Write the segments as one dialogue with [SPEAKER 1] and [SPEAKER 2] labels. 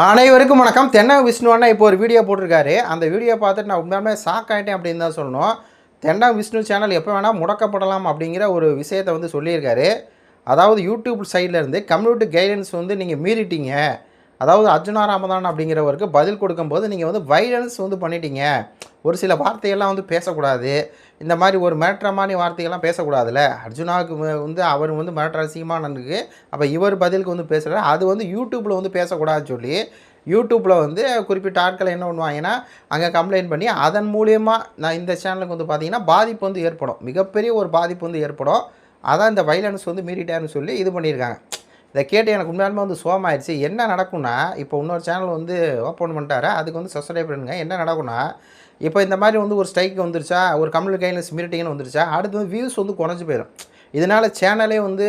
[SPEAKER 1] அனைவருக்கும் வணக்கம். தென்னக விஷ்ணு அண்ணா இப்போ ஒரு வீடியோ போட்டிருக்காரு. அந்த வீடியோ பார்த்துட்டு நான் உண்மையாலுமே ஷாக் ஆகிட்டேன் அப்படின்னு தான் சொல்லணும். தென்னக விஷ்ணு சேனல் எப்போ வேணால் முடக்கப்படலாம் அப்படிங்கிற ஒரு விஷயத்தை வந்து சொல்லியிருக்காரு. அதாவது யூடியூப் சைட்லேருந்து கம்யூனிட்டி கைடன்ஸ் வந்து நீங்கள் மீறிட்டீங்க. அதாவது அர்ஜுனா ராமதான் அப்படிங்கிறவருக்கு பதில் கொடுக்கும்போது நீங்கள் வந்து வைலன்ஸ் வந்து பண்ணிட்டீங்க. ஒரு சில வார்த்தையெல்லாம் வந்து பேசக்கூடாது. இந்த மாதிரி ஒரு மிரட்டுற வார்த்தைகள்லாம் பேசக்கூடாதுல்ல. அர்ஜுனாவுக்கு வந்து அவர் வந்து மிரட்டுற சீமானனுக்கு அப்போ இவர் பதிலுக்கு வந்து பேசுகிறார். அது வந்து யூடியூப்பில் வந்து பேசக்கூடாதுன்னு சொல்லி யூடியூப்பில் வந்து குறிப்பிட்ட ஆட்கள் என்ன பண்ணுவாங்கன்னா அங்கே கம்ப்ளைண்ட் பண்ணி அதன் மூலியமாக நான் இந்த சேனலுக்கு வந்து பார்த்திங்கன்னா பாதிப்பு வந்து ஏற்படும். மிகப்பெரிய ஒரு பாதிப்பு வந்து ஏற்படும். அதான் இந்த வைலன்ஸ் வந்து மீறிட்டாருன்னு சொல்லி இது பண்ணியிருக்காங்க. இதை கேட்டு எனக்கு உண்மையாலுமே வந்து சோகமாயிடுச்சு. என்ன நடக்கும்னா இப்போ இன்னொரு சேனல் வந்து ஓப்பன் பண்ணிட்டாரு. அதுக்கு வந்து சப்ஸ்கிரைப் பண்ணுங்க. என்ன நடக்கும்னா இப்போ இந்த மாதிரி வந்து ஒரு ஸ்ட்ரைக் வந்துருச்சா, ஒரு கம்யூனிட்டி கைட்லைன்ஸ் மீட்டிங்னு வந்துருச்சா, அடுத்து வந்து வியூஸ் வந்து குறைஞ்சி போயிடும். இதனால் சேனலே வந்து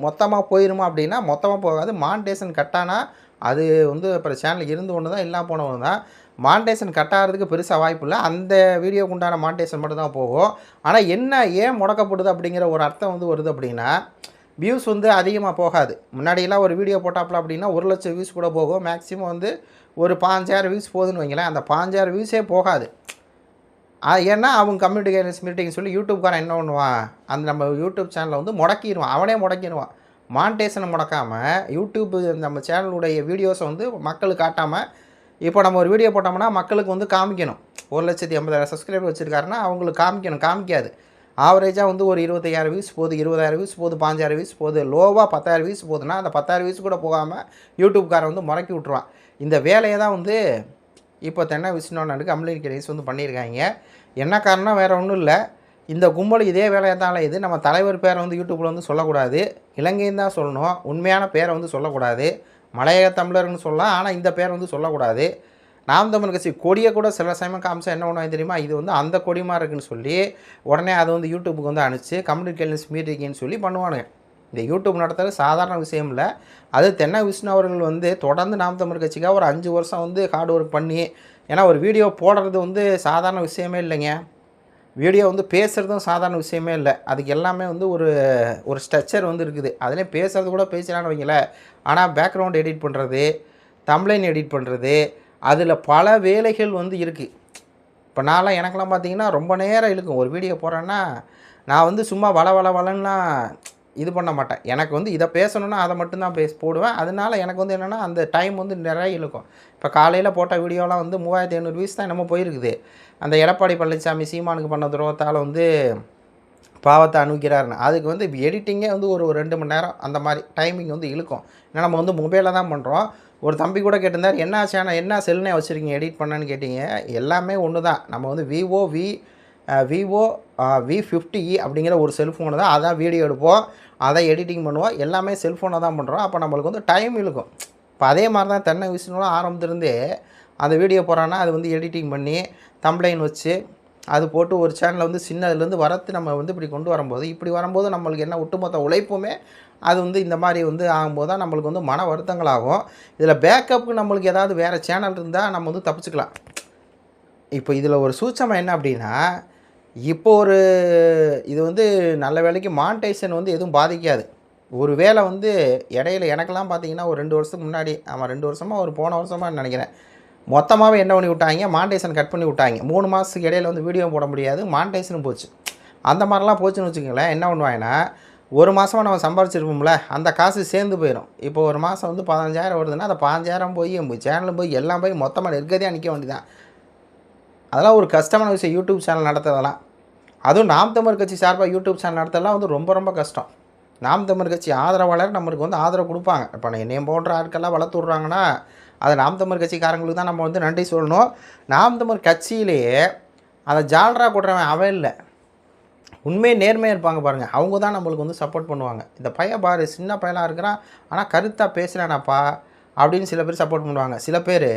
[SPEAKER 1] மொத்தமாக போயிடுமா அப்படின்னா மொத்தமாக போகாது. மானிட்டேஷன் கட்டானா அது வந்து அப்புறம் சேனல் இருந்து ஒன்று தான், இல்லாமல் போன ஒன்று தான். மானிட்டேஷன் கட் ஆகிறதுக்கு பெருசாக வாய்ப்பு இல்லை. அந்த வீடியோக்கு உண்டான மானிட்டேஷன் மட்டும் தான் போகும். ஆனால் என்ன ஏன் முடக்கப்படுது அப்படிங்கிற ஒரு அர்த்தம் வந்து வருது அப்படின்னா, வியூஸ் வந்து அதிகமாக போகாது. முன்னாடியெல்லாம் ஒரு வீடியோ போட்டாப்புல அப்படின்னா 1,00,000 வியூஸ் கூட போகும். மேக்ஸிமம் வந்து ஒரு 5,000 வியூஸ் போகுதுன்னு வைங்களேன். அந்த 5,000 வியூஸே போகாது. ஏன்னா அவங்க கம்யூனிட்டி கைட்லைன்ஸ் மீட்டிங் சொல்லி யூடியூப்காரன் என்ன பண்ணுவான், அந்த நம்ம யூடியூப் சேனலை வந்து முடக்கிடுவான். அவனே முடக்கிடுவான். மானிட்டேஷனை முடக்காமல் யூடியூப் நம்ம சேனலுடைய வீடியோஸை வந்து மக்களுக்கு காட்டாமல், இப்போ நம்ம ஒரு வீடியோ போட்டோம்னா மக்களுக்கு வந்து காமிக்கணும். 1,80,000 சப்ஸ்கிரைபர் வச்சுருக்காருன்னா அவங்களுக்கு காமிக்கணும். காமிக்காது. ஆவரேஜாக வந்து ஒரு 25,000 வியூஸ் போகுது, 20,000 வியூஸ் போகுது, 5,000 வியூஸ் போகுது, லோவாக 10,000 வியூஸ் போகுதுன்னா அந்த 10,000 வியூஸ் கூட போகாமல் யூடியூப்காரன் வந்து முடக்கி விட்ருவான். இந்த வேலையை தான் வந்து இப்போ தென்ன விஷ்ணு அண்ணனுக்கு கம்யூனிட்டி கைட்லைன்ஸ் வந்து பண்ணியிருக்காங்க. என்ன காரணம் வேறு ஒன்றும் இல்லை. இந்த கும்பல் இதே வேலையை தான் இது. நம்ம தலைவர் பேரை வந்து யூடியூப்பில் வந்து சொல்லக்கூடாது. இலங்கைன்னு தான் சொல்லணும். உண்மையான பேரை வந்து சொல்லக்கூடாது. மலையக தமிழர்னு சொல்லலாம். ஆனால் இந்த பேரை வந்து சொல்லக்கூடாது. நாம் தமிழ் கட்சி கொடியை கூட சில சமயம் காமிச்சா என்ன பண்ணுவாங்க தெரியுமா, இது வந்து அந்த கொடிமா இருக்குன்னு சொல்லி உடனே அதை வந்து யூடியூப்புக்கு வந்து அனுப்பிச்சு கம்யூனிட்டி கைட்லைன்ஸ் மீட்டிங்கன்னு சொல்லி பண்ணுவானுங்க. இந்த யூடியூப் நடத்துறது சாதாரண விஷயம் இல்லை. அது தென்ன விஷ்ணு அவர்கள் வந்து தொடர்ந்து நாம் தமிழ் கட்சிக்காக ஒரு 5 வருஷம் வந்து ஹார்ட் ஒர்க் பண்ணி, ஏன்னா ஒரு வீடியோ போடுறது வந்து சாதாரண விஷயமே இல்லைங்க. வீடியோ வந்து பேசுகிறதும் சாதாரண விஷயமே இல்லை. அதுக்கு எல்லாமே வந்து ஒரு ஸ்ட்ரக்சர் வந்து இருக்குது. அதிலே பேசுகிறது கூட பேசலான்னு வைங்களேன். ஆனால் பேக்ரவுண்ட் எடிட் பண்ணுறது, தம்ப்லைன் எடிட் பண்ணுறது, அதில் பல வேலைகள் வந்து இருக்குது. இப்போ நான்லாம் எனக்கெல்லாம் பார்த்தீங்கன்னா ரொம்ப நேரம் இழுக்கும். ஒரு வீடியோ போடுறேன்னா நான் வந்து சும்மா வளன்னுலாம் இது பண்ண மாட்டேன். எனக்கு வந்து இதை பேசணுன்னா அதை மட்டும்தான் போடுவேன். அதனால எனக்கு வந்து என்னென்னா அந்த டைம் வந்து நிறைய இழுக்கும். இப்போ காலையில் போட்ட வீடியோலாம் வந்து 3,500 வியூஸ் தான் என்னமோ போயிருக்குது. அந்த எடப்பாடி பழனிசாமி சீமானுக்கு பண்ண துரோகத்தால் வந்து பாவத்தை அனுபவிக்கிறாருன்னு அதுக்கு வந்து எடிட்டிங்கே வந்து ஒரு 2 மணி நேரம் அந்த மாதிரி டைமிங் வந்து இழுக்கும். ஏன்னா நம்ம வந்து மொபைலில் தான் பண்ணுறோம். ஒரு தம்பி கூட கேட்டிருந்தார், என்ன சேனல் என்ன செல்னே வச்சுருக்கீங்க எடிட் பண்ணேன்னு கேட்டிங்க. எல்லாமே ஒன்று தான். நம்ம வந்து விவோ V50e அப்படிங்கிற ஒரு செல்ஃபோனு தான். அதான் வீடியோ எடுப்போம், அதை எடிட்டிங் பண்ணுவோம். எல்லாமே செல்ஃபோனை தான் பண்ணுறோம். அப்போ நம்மளுக்கு வந்து டைம் இழுக்கும். இப்போ அதே மாதிரி தான் தென்ன விஷ்ணுலாம் ஆரம்பத்துலேருந்தே அந்த வீடியோ போகிறான்னா அது வந்து எடிட்டிங் பண்ணி தம்ப்லைன் வச்சு அது போட்டு ஒரு சேனலை வந்து சின்னதுலேருந்து வரத்து நம்ம வந்து இப்படி வரும்போது நம்மளுக்கு என்ன ஒட்டுமொத்த உழைப்புமே அது வந்து இந்த மாதிரி வந்து ஆகும்போது தான் நம்மளுக்கு வந்து மன வருத்தங்கள் ஆகும். இதில் பேக்கப்புக்கு நம்மளுக்கு ஏதாவது வேறு சேனல் இருந்தால் நம்ம வந்து தப்பிச்சுக்கலாம். இப்போ இதில் ஒரு சூட்சமம் என்ன அப்படின்னா, இப்போ இது வந்து நல்ல வேலைக்கு மானிட்டேஷன் வந்து எதுவும் பாதிக்காது. ஒரு வேளை வந்து இடையில எனக்கெல்லாம் பார்த்தீங்கன்னா ஒரு 2 வருஷத்துக்கு முன்னாடி, ஆமாம் 2 வருஷமாக ஒரு போன வருஷமாக நினைக்கிறேன், மொத்தமாகவே என்ன பண்ணி விட்டாங்க, மானிட்டேஷன் கட் பண்ணி விட்டாங்க. 3 மாதத்துக்கு இடையில வந்து வீடியோ போட முடியாது, மானிட்டேஷனும் போச்சு. அந்த மாதிரிலாம் போச்சுன்னு வச்சுக்கோங்களேன். என்ன பண்ணுவாங்கன்னா, ஒரு மாதமாக நம்ம சம்பாரிச்சிருப்போம்ல, அந்த காசு சேர்ந்து போயிடும். இப்போ ஒரு மாதம் வந்து 15,000 வருதுன்னா அந்த 15,000 போய் சேனலும் போய் எல்லாம் போய் மொத்தமாக நிற்கதே நிற்க வேண்டியதான். அதெல்லாம் ஒரு கஷ்டமான விஷயம் யூடியூப் சேனல் நடத்துறதெல்லாம். அதுவும் நாம் தமிழ் கட்சி சார்பாக யூடியூப் சேனல் நடத்தலாம் வந்து ரொம்ப ரொம்ப கஷ்டம். நாம் தமிழ் கட்சி ஆதரவாளர் நம்மளுக்கு வந்து ஆதரவு கொடுப்பாங்க. இப்போ என்னையும் போன்ற ஆட்கள்லாம் வளர்த்து விட்றாங்கன்னா அது நாம் தமிழ் கட்சிக்காரங்களுக்கு தான் நம்ம வந்து நன்றி சொல்லணும். நாம் தமிழ் கட்சியிலேயே அதை ஜால்ரா கொடுறவன் அவன் இல்லை, உண்மையே நேர்மையாக இருப்பாங்க பாருங்கள், அவங்க தான் நம்மளுக்கு வந்து சப்போர்ட் பண்ணுவாங்க. இந்த பையன் பாரு சின்ன பையனாக இருக்கிறான் ஆனால் கருத்தாக பேசுகிறானாப்பா அப்படின்னு சில பேர் சப்போர்ட் பண்ணுவாங்க. சில பேர்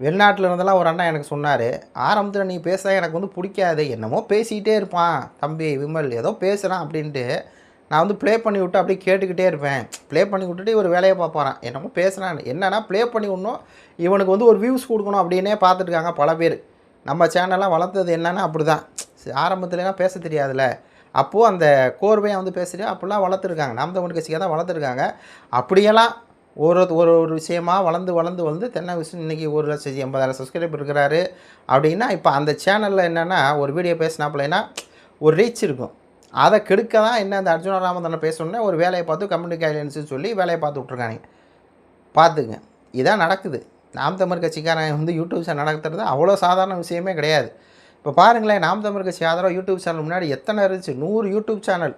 [SPEAKER 1] வெளிநாட்டில் இருந்தெல்லாம் ஒரு அண்ணா எனக்கு சொன்னார், ஆரம்பத்தில் நீ பேசுகிறா எனக்கு வந்து பிடிக்காது, என்னமோ பேசிக்கிட்டே இருப்பான் தம்பி விமல், ஏதோ பேசுகிறான் அப்படின்ட்டு நான் வந்து ப்ளே பண்ணி விட்டு அப்படியே கேட்டுக்கிட்டே இருப்பேன். ப்ளே பண்ணி விட்டுட்டு ஒரு வேலையை பார்ப்பாரான், என்னமோ பேசுகிறான்னு. என்னென்னா ப்ளே பண்ணி விடணும், இவனுக்கு வந்து ஒரு வியூஸ் கொடுக்கணும் அப்படின்னே பார்த்துட்டுருக்காங்க பல பேர். நம்ம சேனல்லாம் வளர்த்தது என்னென்னா அப்படி தான். ஆரம்பத்துலலாம் பேச தெரியாதுல்ல, அப்போது அந்த கோர்வையாக வந்து பேசுகிறேன் அப்படிலாம் வளர்த்துருக்காங்க. நாம் தமிழ் கட்சிக்காக தான் வளர்த்துருக்காங்க. அப்படியெல்லாம் ஒரு ஒரு ஒரு விஷயமா வளர்ந்து வளர்ந்து வந்து தென்னை விஷ்ணு இன்றைக்கி 1,80,000 சப்ஸ்கிரைபர் இருக்கிறாரு அப்படின்னா, இப்போ அந்த சேனலில் என்னென்னா ஒரு வீடியோ பேசினாப்புலனா ஒரு ரீச் இருக்கும். அதை கெடுக்க தான் என்ன அந்த அர்ஜுன ராமதான பேசணுன்னே ஒரு வேலையை பார்த்து கம்யூனிட்டி கைட்லைன்ஸ்னு சொல்லி வேலையை பார்த்து விட்ருக்கானுங்க. பார்த்துங்க. இதான் நடக்குது. நாம் தமிழர் கட்சிக்காரன் வந்து யூடியூப் சேனல் நடத்துறது அவ்வளோ சாதாரண விஷயமே கிடையாது. இப்போ பாருங்களேன், நாம் தமிழர் கட்சி ஆதரவு யூடியூப் சேனல் முன்னாடி எத்தனை இருந்துச்சு? 100 யூடியூப் சேனல்.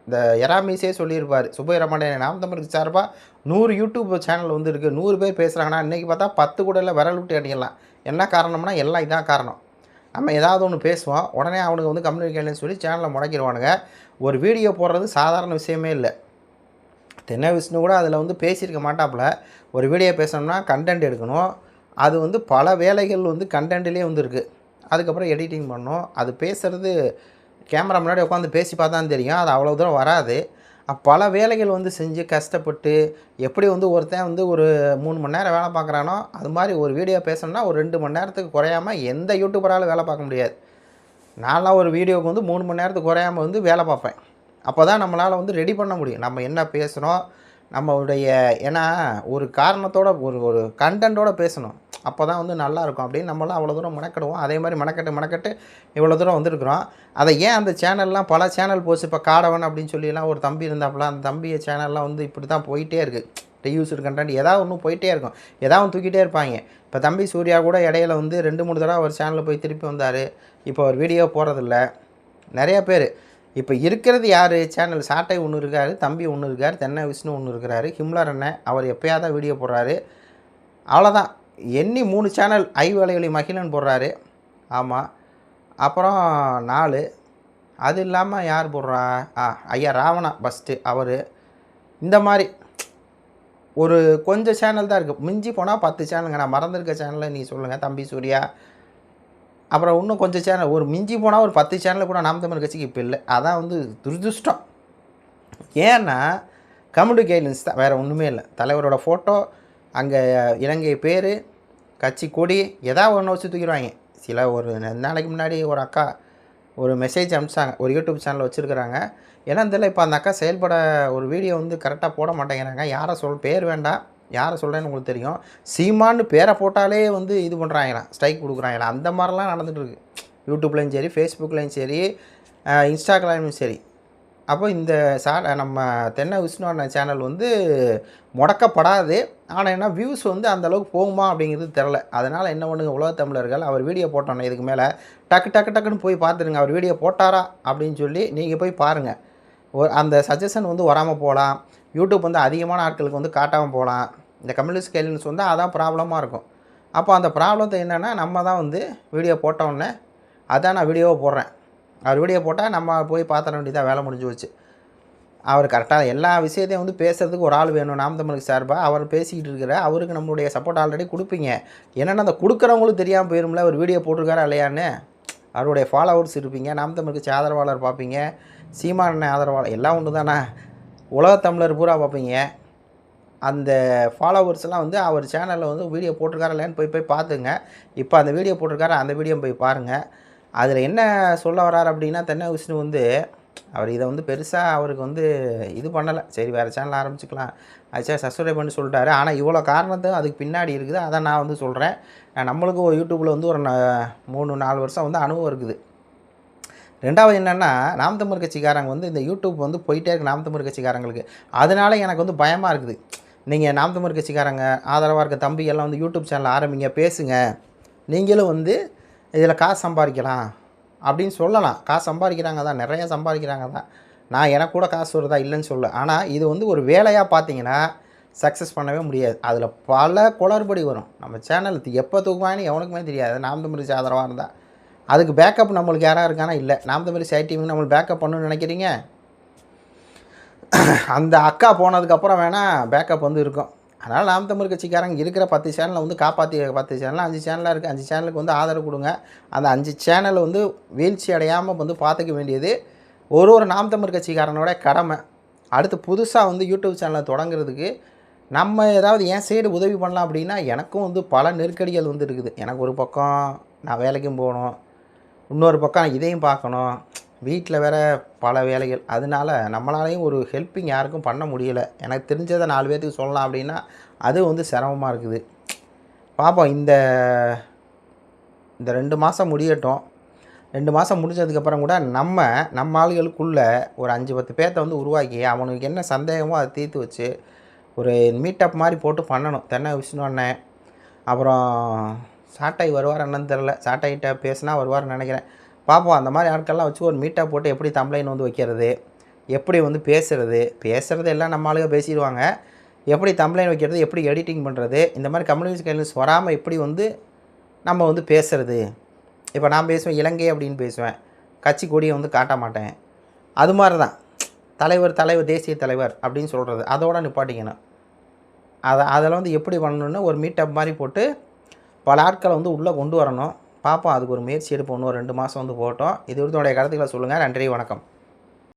[SPEAKER 1] இந்த எராமிஸே சொல்லியிருப்பார், சுப்பைரமணியன் நாம் தமிழுக்கு சார்பாக 100 யூடியூப் சேனல் வந்து இருக்குது. 100 பேர் பேசுகிறாங்கன்னா, இன்றைக்கி பார்த்தா 10 கூட இல்லை, விரல் விட்டு அடிக்கலாம். என்ன காரணம்னா எல்லாம் இதான் காரணம். நம்ம ஏதாவது ஒன்று பேசுவோம், உடனே அவனுக்கு வந்து கம்யூனிகேஷன் சொல்லி சேனலை முடக்கிடுவானுங்க. ஒரு வீடியோ போடுறது சாதாரண விஷயமே இல்லை. தென்னை விஷ்ணு கூட அதில் வந்து பேசியிருக்க மாட்டாப்புல. ஒரு வீடியோ பேசணும்னா கண்டென்ட் எடுக்கணும். அது வந்து பல வேலைகள் வந்து கண்டென்ட்லேயே வந்து இருக்குது. அதுக்கப்புறம் எடிட்டிங் பண்ணணும். அது பேசுகிறது கேமரா முன்னாடி உட்காந்து பேசி பார்த்தா தான் தெரியும். அது அவ்வளோ தூரம் வராது. பல வேலைகள் வந்து செஞ்சு கஷ்டப்பட்டு எப்படி வந்து ஒருத்தன் வந்து ஒரு 3 மணி நேரம் வேலை பார்க்குறானோ, அது மாதிரி ஒரு வீடியோ பேசணும்னா ஒரு 2 மணி நேரத்துக்கு குறையாமல் எந்த யூடியூபராலும் வேலை பார்க்க முடியாது. நான்லாம் ஒரு வீடியோவுக்கு வந்து 3 மணி நேரத்துக்கு குறையாமல் வந்து வேலை பார்ப்பேன். அப்போ தான் நம்மளால் வந்து ரெடி பண்ண முடியும். நம்ம என்ன பேசுகிறோம், நம்மளுடைய ஏன்னா ஒரு காரணத்தோட ஒரு ஒரு கண்டென்ட்டோட பேசணும். அப்போ தான் வந்து நல்லாயிருக்கும் அப்படின்னு நம்மளாம் அவ்வளோ தூரம் மெனக்கெடுவோம். அதே மாதிரி மெனக்கெட்டு இவ்வளோ தூரம் வந்திருக்கிறோம். அதை ஏன் அந்த சேனல்லாம் பல சேனல் போச்சு. இப்போ காடவன் அப்படின்னு சொல்லிலாம் ஒரு தம்பி இருந்தாப்புல, அந்த தம்பியை சேனல்லாம் வந்து இப்படி தான் போயிட்டே இருக்குது. ரிவ்யூஸ்டு கண்டென்ட் ஏதாவது ஒன்று போயிட்டே இருக்கும். ஏதாவது ஒன்று தூக்கிட்டே இருப்பாங்க. இப்போ தம்பி சூர்யா கூட இடையில வந்து 2-3 தடவை ஒரு சேனலில் போய் திருப்பி வந்தார். இப்போ ஒரு வீடியோ போடுறதில்ல. நிறையா பேர் இப்போ இருக்கிறது யார்? சேனல் சாட்டை ஒன்று இருக்கார், தம்பி ஒன்று இருக்கார், தென்னை விஷ்ணு ஒன்று இருக்கிறாரு, ஹிம்லர் அண்ணன் அவர் எப்போயா தான் வீடியோ போடுறாரு. அவ்வளோதான். எண்ணி 3 சேனல் ஐவேளையொலி மகிழன் போடுறாரு. ஆமாம். அப்புறம் 4 அது இல்லாமல் யார் போடுறா? ஐயா ராவணா ஃபஸ்ட்டு அவர். இந்த மாதிரி ஒரு கொஞ்சம் சேனல் தான் இருக்குது. மிஞ்சி போனால் 10 சேனலுங்க. நான் மறந்துருக்க சேனலை நீ சொல்லுங்கள். தம்பி சூர்யா, அப்புறம் இன்னும் கொஞ்சம் சேனல், ஒரு மிஞ்சி போனால் ஒரு 10 சேனல் கூட நாம் தமிழர் கட்சிக்கு இப்போ இல்லை. அதான் வந்து துரதிர்ஷ்டம். ஏன்னா கம்யூனிட்டி கைட்லைன்ஸ் தான், வேறு ஒன்றுமே இல்லை. தலைவரோட ஃபோட்டோ, அங்கே இலங்கை பேர், கட்சி கொடி, ஏதாவது ஒன்று வச்சு தூக்கிடுவாங்க. சில ஒரு நாளைக்கு முன்னாடி ஒரு அக்கா ஒரு மெசேஜ் அனுப்பிச்சாங்க. ஒரு யூடியூப் சேனல் வச்சுருக்குறாங்க. ஏன்னா தெரியல, இப்போ அந்த அக்கா செயல்பட ஒரு வீடியோ வந்து கரெக்டாக போட மாட்டேங்கிறாங்க. யாரை பேர் வேண்டாம், யாரை சொல்கிறேன்னு உங்களுக்கு தெரியும். சீமான்னு பேரை போட்டாலே வந்து இது பண்ணுறாங்களாம், ஸ்ட்ரைக் கொடுக்குறாங்களாம். அந்த மாதிரிலாம் நடந்துகிட்ருக்கு. யூடியூப்லேயும் சரி, ஃபேஸ்புக்லேயும் சரி, இன்ஸ்டாகிராம்லையும் சரி. அப்போ இந்த நம்ம தென்னை விஷ்ணு அண்ணன் சேனல் வந்து முடக்கப்படாது. ஆனால் என்ன வியூஸ் வந்து அந்தளவுக்கு போகுமா அப்படிங்கிறது தெரில. அதனால் என்ன பண்ணுங்க உலகத் தமிழர்கள், அவர் வீடியோ போட்டோன்னே இதுக்கு மேலே டக்குன்னு போய் பார்த்துருங்க. அவர் வீடியோ போட்டாரா அப்படின்னு சொல்லி நீங்கள் போய் பாருங்கள். அந்த சஜஷன் வந்து வராமல் போகலாம். யூடியூப் வந்து அதிகமான ஆட்களுக்கு வந்து காட்டாமல் போகலாம். இந்த கம்யூனிஸ்ட் கைட்லைன்ஸ் வந்து அதான் ப்ராப்ளமாக இருக்கும். அப்போ அந்த ப்ராப்ளத்தை என்னென்னா, நம்ம தான் வந்து வீடியோ போட்டோன்னே அதான் நான் வீடியோவை போடுறேன். அவர் வீடியோ போட்டால் நம்ம போய் பார்த்துட வேண்டியதாக, வேலை முடிஞ்சு வச்சு. அவர் கரெக்டாக எல்லா விஷயத்தையும் வந்து பேசுகிறதுக்கு ஒரு ஆள் வேணும். நாம் தமிழுக்கு சார்பாக அவர் பேசிக்கிட்டு இருக்கிற அவருக்கு நம்மளுடைய சப்போர்ட் ஆல்ரெடி கொடுப்பீங்க. என்னென்னா அந்த கொடுக்குறவங்களும் தெரியாமல் போயிரும்ல ஒரு வீடியோ போட்டிருக்காரா இல்லையான்னு. அவருடைய ஃபாலோவர்ஸ் இருப்பீங்க, நாம் தமிழ் கட்சி ஆதரவாளர் பார்ப்பீங்க, சீமான் ஆதரவாளர் எல்லாம் ஒன்று தானே, உலகத் தமிழர் பூரா பார்ப்பீங்க. அந்த ஃபாலோவர்ஸ்லாம் வந்து அவர் சேனலில் வந்து வீடியோ போட்டிருக்காரா இல்லையான்னு போய் பார்த்துங்க. இப்போ அந்த வீடியோ போட்டிருக்காரு, அந்த வீடியோ போய் பாருங்கள். அதில் என்ன சொல்ல வர்றாரு அப்படின்னா, தென்னை விஷ்ணு வந்து அவர் இதை வந்து பெருசாக அவருக்கு வந்து இது பண்ணலை. சரி வேறு சேனல் ஆரம்பிச்சுக்கலாம், ஆச்சா சப்ஸ்கிரைப் பண்ணி சொல்லிட்டாரு. ஆனால் இவ்வளோ காரணத்தும் அதுக்கு பின்னாடி இருக்குது. அதை நான் வந்து சொல்கிறேன். நம்மளுக்கு ஒரு யூடியூப்பில் வந்து ஒரு 3-4 வருஷம் வந்து அனுபவம் இருக்குது. ரெண்டாவது என்னென்னா, நாம் தமிழ் கட்சிக்காரங்க வந்து இந்த யூடியூப் வந்து போயிட்டே இருக்குது நாம் தமிழ் கட்சிக்காரங்களுக்கு. அதனால எனக்கு வந்து பயமாக இருக்குது. நீங்கள் நாம் தமிழ் கட்சிக்காரங்க ஆதரவாக இருக்க தம்பி எல்லாம் வந்து யூடியூப் சேனல் ஆரம்பிங்க, பேசுங்க, நீங்களும் வந்து இதில் காசு சம்பாதிக்கலாம் அப்படின்னு சொல்லலாம். காசு சம்பாதிக்கிறாங்க தான், நிறையா சம்பாதிக்கிறாங்க தான். நான் எனக்கு கூட காசு வருதா இல்லைன்னு சொல்ல. ஆனால் இது வந்து ஒரு வேலையாக பார்த்தீங்கன்னா சக்ஸஸ் பண்ணவே முடியாது. அதில் பல குளறுபடி வரும். நம்ம சேனல் எப்போ தூக்குவாங்கன்னு எவனுக்குமே தெரியாது. நாம் தமிழ் ஆதரவாக இருந்தால் அதுக்கு பேக்கப் நம்மளுக்கு யாராக இருக்கானா இல்லை. நாம் தமிழ் ஐடிவி நம்மளுக்கு பேக்கப் பண்ணணும்னு நினைக்கிறீங்க. அந்த அக்கா போனதுக்கப்புறம் வேணால் பேக்கப் வந்து இருக்கும். அதனால் நாம் தமிழ் கட்சிக்காரங்க இருக்கிற 10 சேனலை வந்து காப்பாற்றி 10 சேனலில் 5 சேனலாக இருக்குது. 5 சேனலுக்கு வந்து ஆதரவு கொடுங்க. அந்த 5 சேனலை வந்து வீழ்ச்சி அடையாமல் வந்து பார்த்துக்க வேண்டியது ஒரு நாம் தமிழ் கட்சிக்காரனோட கடமை. அடுத்து புதுசாக வந்து யூடியூப் சேனலை தொடங்குறதுக்கு நம்ம ஏதாவது என் சைடு உதவி பண்ணலாம் அப்படின்னா, எனக்கும் வந்து பல நெருக்கடிகள் வந்து இருக்குது. எனக்கு ஒரு பக்கம் நான் வேலைக்கும் போகணும், இன்னொரு பக்கம் இதையும் பார்க்கணும். வீட்டில் வேற பல வேலைகள். அதனால நம்மளாலேயும் ஒரு ஹெல்ப்பிங் யாருக்கும் பண்ண முடியல. எனக்கு தெரிஞ்சதை 4 பேத்துக்கு சொல்லலாம் அப்படின்னா, அது வந்து சிரமமா இருக்குது. பார்ப்போம். இந்த 2 மாதம் முடியட்டும். 2 மாதம் முடிஞ்சதுக்கப்புறம் கூட நம்ம ஆளுகளுக்குள்ள ஒரு 5, 10 பேத்த வந்து உருவாக்கி, அவனுக்கு என்ன சந்தேகமோ அதை தீர்த்து வச்சு, ஒரு மீட்டப் மாதிரி போட்டு பண்ணணும். தென்னை விஷ்ணு அண்ணன், அப்புறம் சாட்டை வருவார் என்னன்னு தெரில. சாட்டைகிட்ட பேசினா வருவார்னு நினைக்கிறேன். பார்ப்போம். அந்த மாதிரி ஆட்கள்லாம் வச்சு ஒரு மீட்டப் போட்டு எப்படி தம்ப்ளைன் வந்து வைக்கிறது, எப்படி வந்து பேசுகிறது எல்லாம் நம்ம ஆளுங்க பேசிடுவாங்க. எப்படி தம்ப்ளைன் வைக்கிறது, எப்படி எடிட்டிங் பண்ணுறது, இந்த மாதிரி கம்யூனிகேஷன்ஸ் வராமல் எப்படி வந்து நம்ம வந்து பேசுகிறது. இப்போ நான் பேசுவேன் இலங்கை அப்படின்னு பேசுவேன், கட்சி கொடியை வந்து காட்ட மாட்டேன். அது மாதிரி தான் தலைவர் தேசிய தலைவர் அப்படின்னு சொல்கிறது, அதோட நிப்பாட்டிக்கணும். அதில் வந்து எப்படி பண்ணணுன்னு ஒரு மீட்டப் மாதிரி போட்டு பல ஆட்களை வந்து உள்ளே கொண்டு வரணும். பார்ப்போம். அதுக்கு ஒரு முயற்சி எடுப்போம். இன்னும் 2 மாதம் வந்து போகட்டும். இது உங்களுடைய கருத்துக்களை சொல்லுங்கள். நன்றி, வணக்கம்.